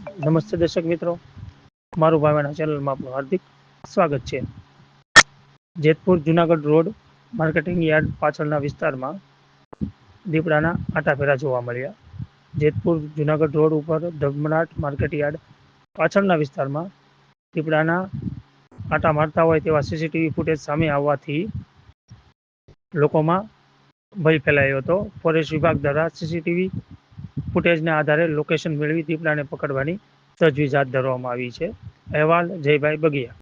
નમસ્તે દર્શક મિત્રો, મારું ભાવના ચેનલમાં આપણું હાર્દિક સ્વાગત છે. Jetpur Junagadh road marketing yard પાછળના વિસ્તારમાં દીપડાના આટાફેરા જોવા મળ્યા. જેતપુર જુનાગઢ રોડ ઉપર ધર્મનાથ માર્કેટ યાર્ડ પાછળના વિસ્તારમાં દીપડાના આટા મારતા હોય તેવા સીસીટીવી ફૂટેજ સામે આવવાથી લોકોમાં ભય ફેલાયો હતો. ફોરેસ્ટ વિભાગ દ્વારા સીસીટીવી ફૂટેજના આધારે લોકેશન મેળવી દીપડાને પકડવાની તજવીજ હાથ ધરવામાં આવી છે. અહેવાલ જયભાઈ બગિયા.